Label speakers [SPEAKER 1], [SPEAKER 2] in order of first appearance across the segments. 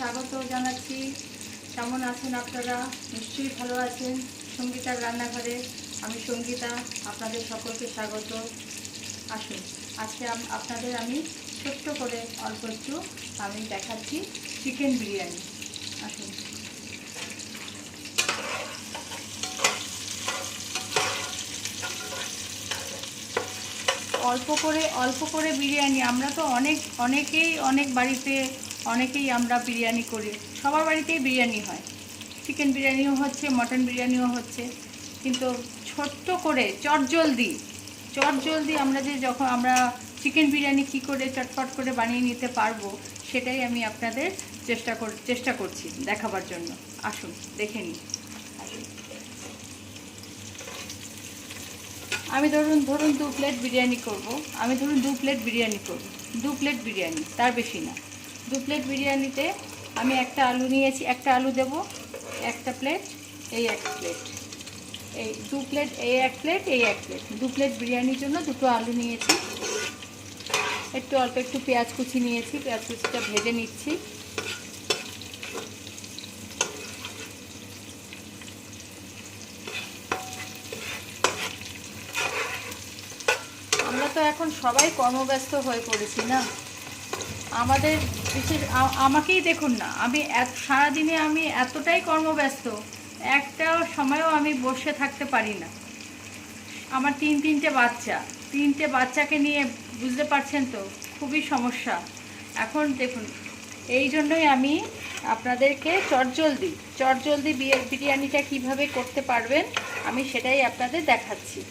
[SPEAKER 1] স্বাগত জানাচ্ছি। কেমন আছেন আপনারা? নিশ্চয়ই ভালো আছেন। সঙ্গীতার রান্নাঘরে আমি সঙ্গীতা, আপনাদের সকলকে স্বাগত। আসুন, আজকে আপনাদের আমি ছোট্ট করে অল্প একটু আমি দেখাচ্ছি চিকেন বিরিয়ানি। আসুন। অল্প করে বিরিয়ানি। আমরা তো অনেক বাড়িতে অনেকেই আমরা বিরিয়ানি করি, সবার বাড়িতেই বিরিয়ানি হয়। চিকেন বিরিয়ানিও হচ্ছে, মটন বিরিয়ানিও হচ্ছে, কিন্তু ছোট্ট করে চটজলদি যখন আমরা চিকেন বিরিয়ানি কী করে চটপট করে বানিয়ে নিতে পারবো, সেটাই আমি আপনাদের চেষ্টা করছি দেখাবার জন্য। আসুন দেখে নিই। আমি ধরুন 2 প্লেট বিরিয়ানি করব। 2 প্লেট বিরিয়ানি, তার বেশি না। 2 প্লেট বিরিয়ানিতে আমি একটা আলু নিয়েছি, একটা আলু দেব। একটা প্লেট, এই এক প্লেট, এই 2 প্লেট, এই এক প্লেট, এই এক প্লেট। 2 প্লেট বিরিয়ানির জন্য 2টো আলু নিয়েছি। অল্প একটু পেঁয়াজ কুচি নিয়েছি, পেঁয়াজ কুচিটা ভেজে নিচ্ছি। আমরা তো এখন সবাই কর্মব্যস্ত হয়ে পড়েছি না। আমাদের আমাকেই দেখুন না, আমি সারাদিনে আমি এতটাই কর্মব্যস্ত, একটা সময়ও আমি বসে থাকতে পারি না। আমার তিনটে বাচ্চাকে নিয়ে, বুঝতে পারছেন তো, খুবই সমস্যা এখন। দেখুন, এই জন্যই আমি আপনাদেরকে চটজলদি বিরিয়ানিটা কিভাবে করতে পারবেন আমি সেটাই আপনাদের দেখাচ্ছি।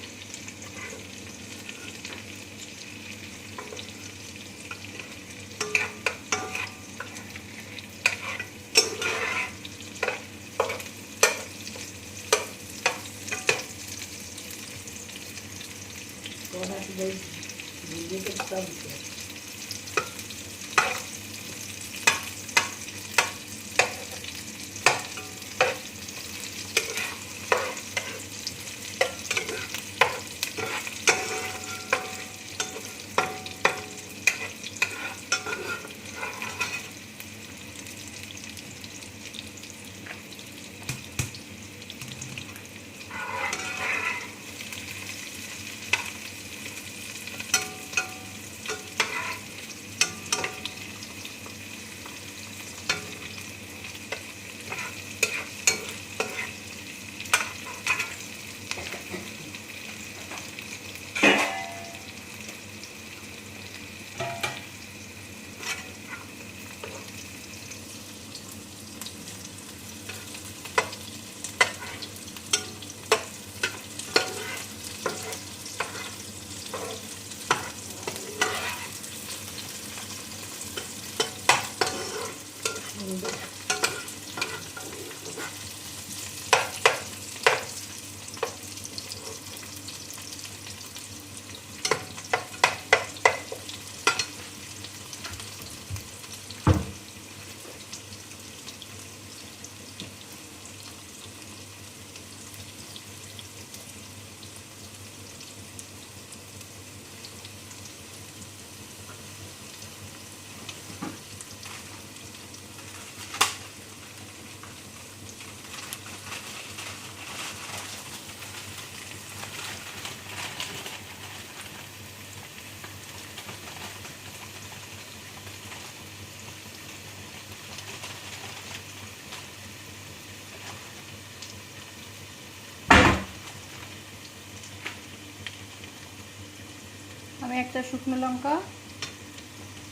[SPEAKER 1] আমি একটা শুকনো লঙ্কা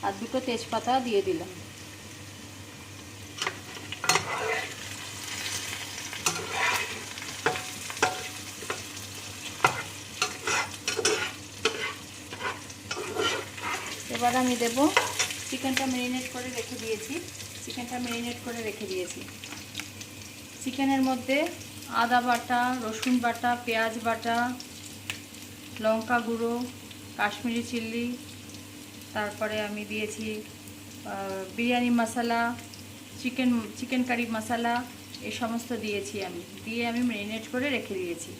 [SPEAKER 1] আর 2টো তেজপাতা দিয়ে দিলাম। এবার আমি দেব চিকেনটা ম্যারিনেট করে রেখে দিয়েছি। চিকেনের মধ্যে আদা বাটা, রসুন বাটা, পেঁয়াজ বাটা, লঙ্কা গুঁড়ো, কাশ্মীরি চিল্লি, তারপরে আমি দিয়েছি বিরিয়ানি মশলা, চিকেন কারি মশলা, এই সমস্ত দিয়েছি। আমি ম্যারিনেট করে রেখে দিয়েছি।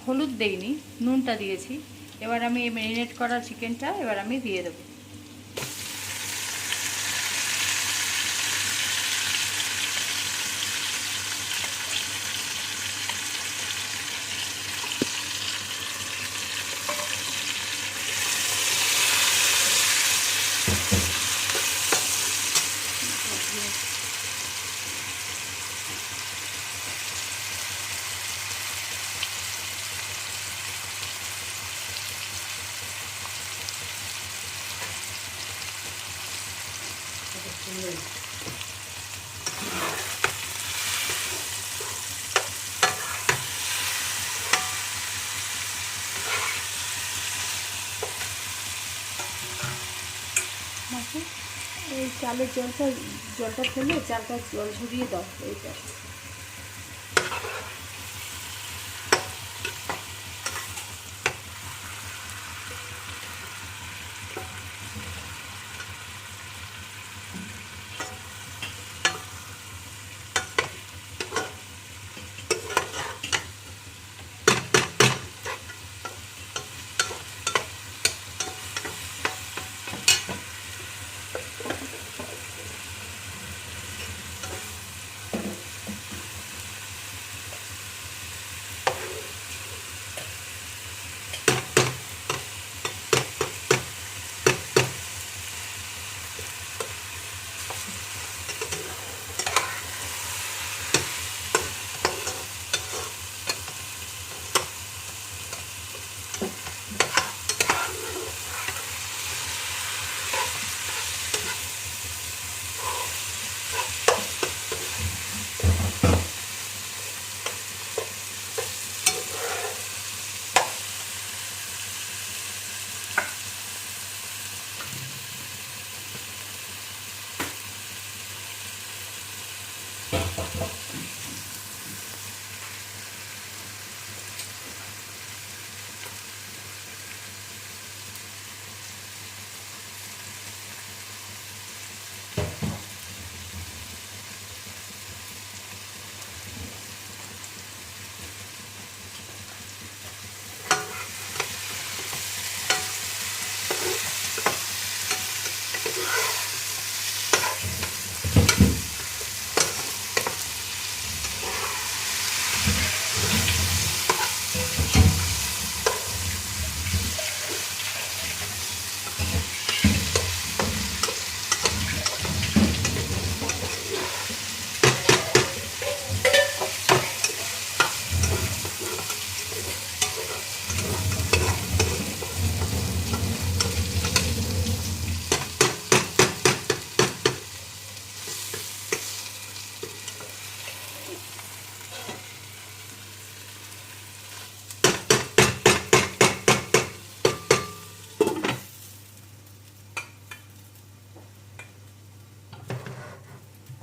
[SPEAKER 1] হলুদ দেইনি, নুনটা দিয়েছি। এবার আমি এই ম্যারিনেট করা চিকেনটা এবার আমি দিয়ে দেবো। এই চালের জলটা ফেলে চালটা জল ঝরিয়ে দাও এইটা।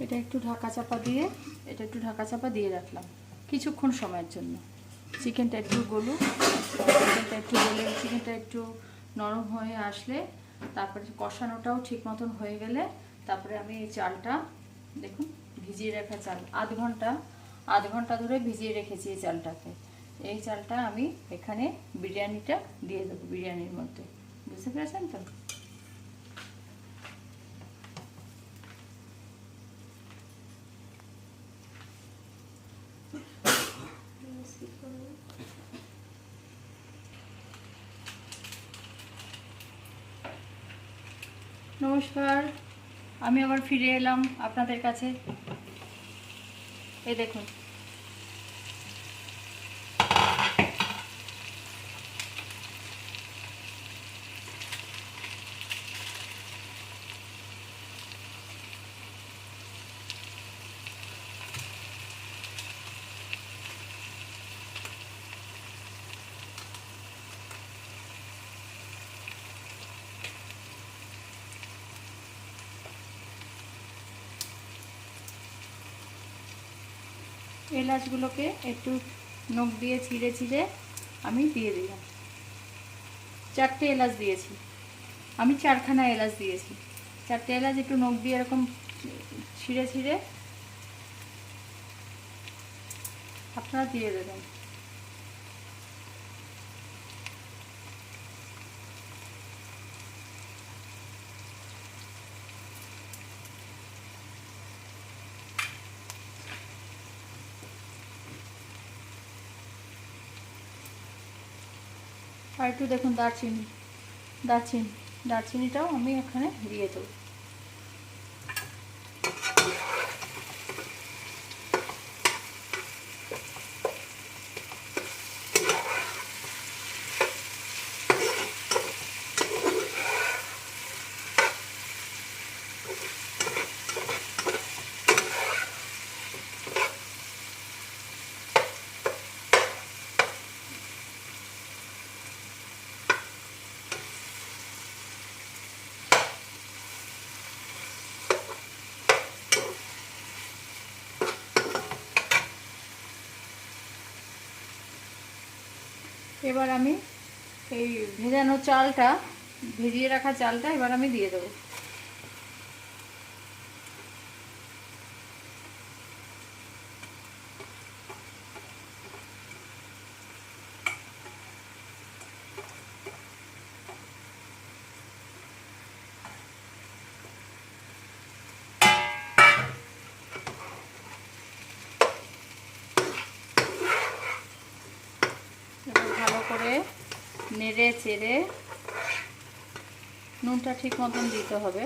[SPEAKER 1] এটা একটু ঢাকা চাপা দিয়ে রাখলাম কিছুক্ষণ সময়ের জন্য। চিকেনটা একটু গলুক, চিকেনটা একটু নরম হয়ে আসলে, তারপরে কষানোটাও ঠিক মতন হয়ে গেলে, তারপরে আমি এই চালটা দেখুন ভিজিয়ে রাখা চাল আধ ঘন্টা ধরে ভিজিয়ে রেখেছি এই চালটাকে। এই চালটা আমি এখানে বিরিয়ানিটা দিয়ে দেবো, বিরিয়ানির মধ্যে। বুঝতে পেরেছেন তো? নমস্কার, আমি আবার ফিরে এলাম আপনাদের কাছে। এই দেখুন এলাচগুলোকে একটু নখ দিয়ে ছিঁড়ে আমি দিয়ে দিলাম। 4টে এলাচ দিয়েছি আমি, 4খানা এলাচ দিয়েছি। 4টে এলাচ একটু নখ দিয়ে এরকম ছিঁড়ে আপনারা দিয়ে দেবেন। আর একটু দেখুন দারচিনিটাও আমি এখানে দিয়ে দেবো। এবার আমি এই ভেজানো চালটা, ভিজিয়ে রাখা চালটা এবার আমি দিয়ে দেবো। এবার ভালো করে নেড়ে চেড়ে, নুনটা ঠিক মতন দিতে হবে।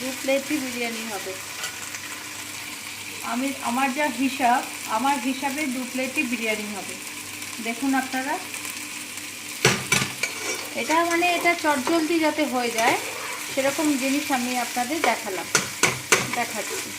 [SPEAKER 1] দু প্লেটই বিরিয়ানি হবে। আমার যা হিসাব, আমার হিসাবে 2 প্লেটই বিরিয়ানি হবে। দেখুন আপনারা, এটা মানে এটা চটজলদি যাতে হয়ে যায় সেরকম জিনিস আমি আপনাদের দেখাচ্ছি।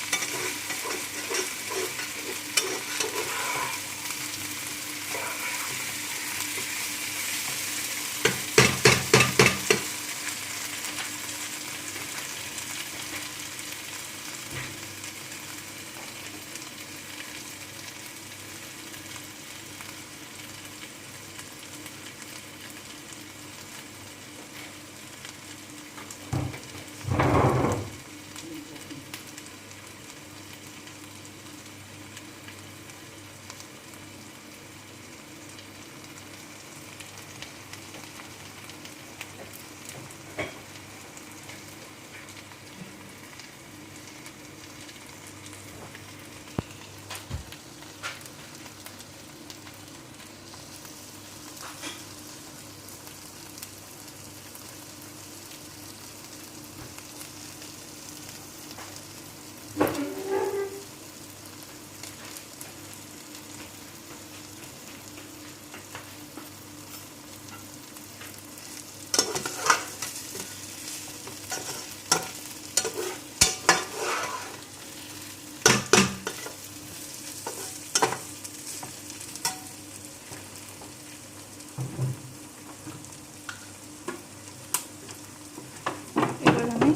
[SPEAKER 1] এবার আমি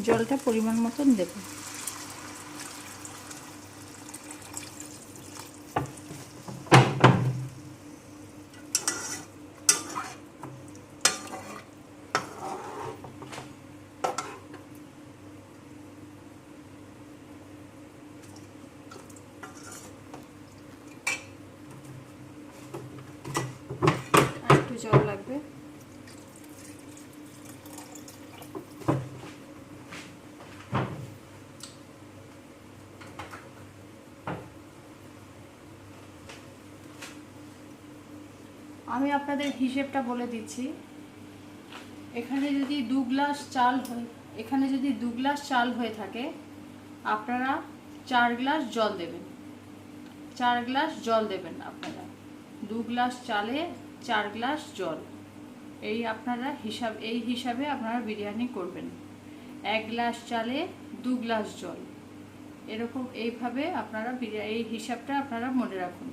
[SPEAKER 1] জলটা পরিমাণ মতন দেব। আর একটু জল লাগবে। আমি আপনাদের হিসেবটা বলে দিচ্ছি। এখানে যদি 2 গ্লাস চাল হয়ে থাকে, আপনারা 4 গ্লাস জল দেবেন। 4 গ্লাস জল দেবেন আপনারা। 2 গ্লাস চালে 4 গ্লাস জল, এই হিসাবে আপনারা বিরিয়ানি করবেন। 1 গ্লাস চালে 2 গ্লাস জল, এরকম এইভাবে আপনারা এই হিসাবটা আপনারা মনে রাখুন।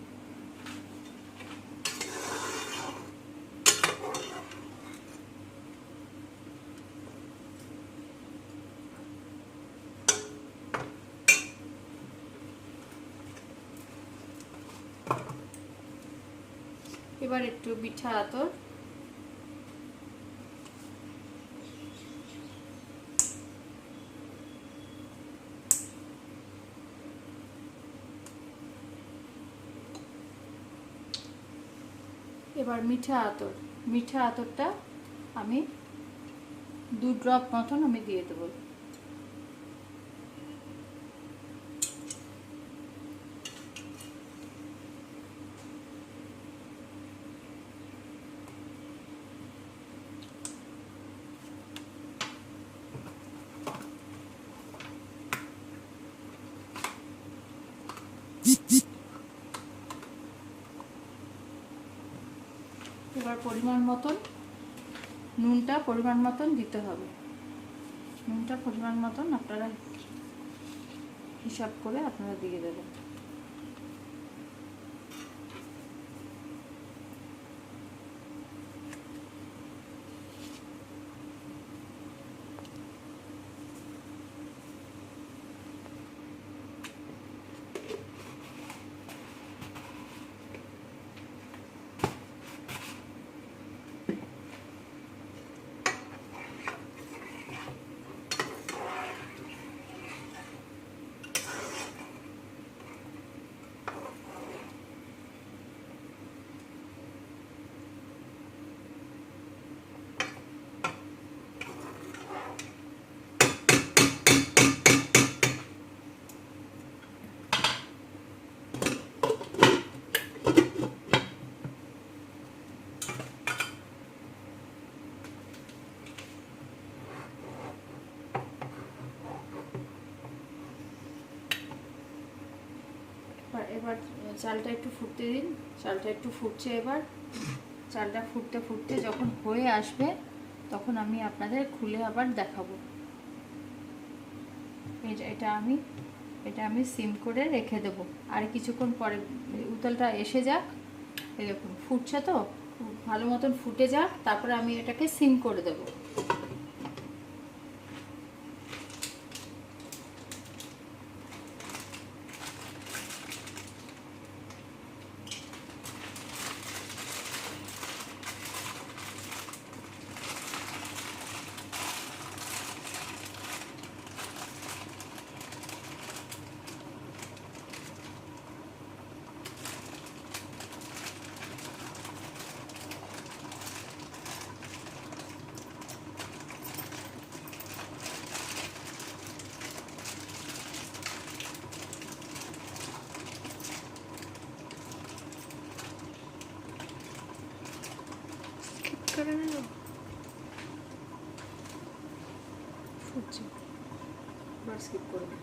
[SPEAKER 1] এবার একটু মিঠা আতর, মিঠা আতরটা আমি 2 ড্রপ মতন আমি দিয়ে দেবো। এবার পরিমাণ মতন নুনটা পরিমাণ মতন দিতে হবে। নুনটা পরিমাণ মতন আপনারা হিসাব করে আপনারা দিয়ে দেবেন। এবার চালটা একটু ফুটতে দিন। চালটা একটু ফুটছে, এবার চালটা ফুটতে ফুটতে যখন হয়ে আসবে তখন আমি আপনাদের খুলে আবার দেখাবো। এটা আমি সিম করে রেখে দেব। আর কিছুক্ষণ পরে উতলটা এসে যাক, এই দেখুন ফুটছে তো, ভালো মতন ফুটে যাক, তারপরে আমি এটাকে সিম করে দেব।
[SPEAKER 2] করে নেব, ফুটছে,
[SPEAKER 1] এবার স্কিপ করবে।